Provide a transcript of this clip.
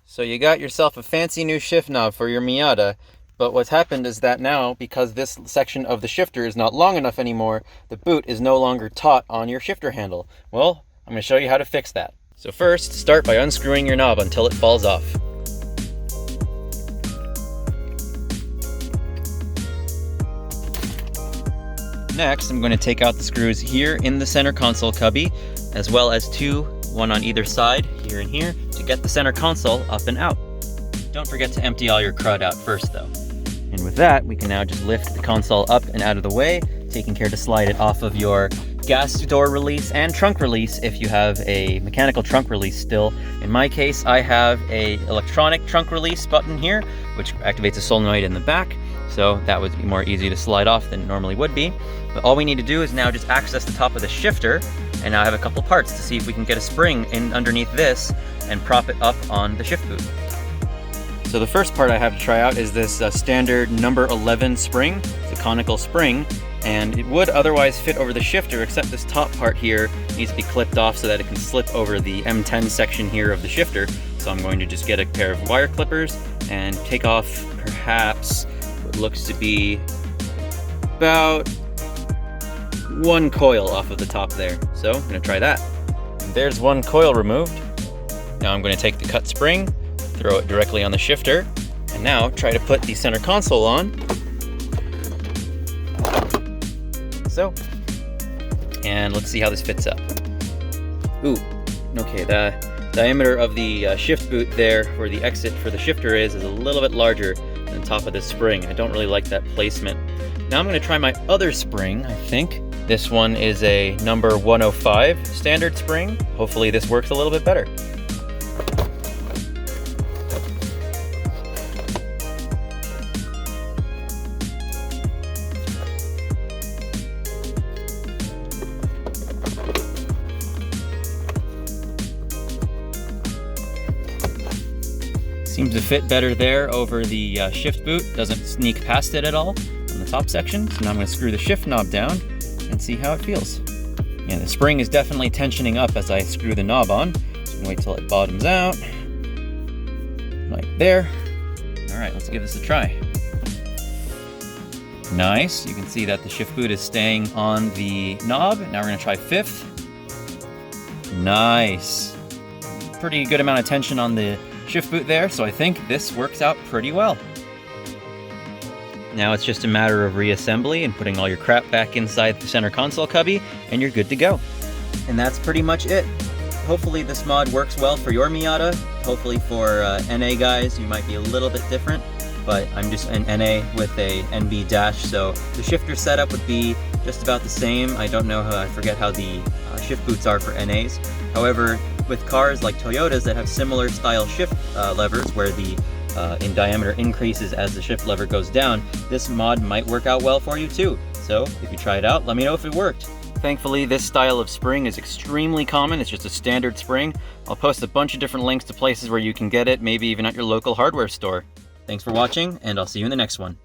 So you got yourself a fancy new shift knob for your Miata, but what's happened is that now, because this section of the shifter is not long enough anymore, the boot is no longer taut on your shifter handle. Well, I'm going to show you how to fix that. So first, start by unscrewing your knob until it falls off. Next, I'm going to take out the screws here in the center console cubby, as well as two, one on either side, here and here, to get the center console up and out. Don't forget to empty all your crud out first though. And with that, we can now just lift the console up and out of the way, taking care to slide it off of your gas door release and trunk release if you have a mechanical trunk release still. In my case, I have a electronic trunk release button here, which activates a solenoid in the back, so that would be more easy to slide off than it normally would be. But all we need to do is now just access the top of the shifter, and now I have a couple parts to see if we can get a spring in underneath this and prop it up on the shift boot. So the first part I have to try out is this standard number 11 spring. It's a conical spring, and it would otherwise fit over the shifter, except this top part here needs to be clipped off so that it can slip over the M10 section here of the shifter. So I'm going to just get a pair of wire clippers and take off perhaps what looks to be about one coil off of the top there. So I'm going to try that. And there's one coil removed. Now I'm going to take the cut spring, throw it directly on the shifter, and now try to put the center console on. So, and let's see how this fits up. Ooh, okay, the diameter of the shift boot there, where the exit for the shifter is a little bit larger than the top of the spring. I don't really like that placement. Now I'm going to try my other spring, I think. This one is a number 105 standard spring. Hopefully this works a little bit better. Seems to fit better there over the shift boot. Doesn't sneak past it at all on the top section. So now I'm going to screw the shift knob down and see how it feels. Yeah, the spring is definitely tensioning up as I screw the knob on. So I'm going to wait till it bottoms out. Like there. All right, let's give this a try. Nice. You can see that the shift boot is staying on the knob. Now we're going to try fifth. Nice. Pretty good amount of tension on the shift boot there, so I think this works out pretty well. Now it's just a matter of reassembly and putting all your crap back inside the center console cubby, and you're good to go. And that's pretty much it. Hopefully this mod works well for your Miata. Hopefully for NA guys, you might be a little bit different, but I'm just an NA with a NB dash, so the shifter setup would be just about the same. I don't know I forget how the shift boots are for NAs. However, with cars like Toyotas that have similar style shift levers where the in diameter increases as the shift lever goes down, this mod might work out well for you too. So if you try it out, let me know if it worked. Thankfully, this style of spring is extremely common. It's just a standard spring. I'll post a bunch of different links to places where you can get it, maybe even at your local hardware store. Thanks for watching, and I'll see you in the next one.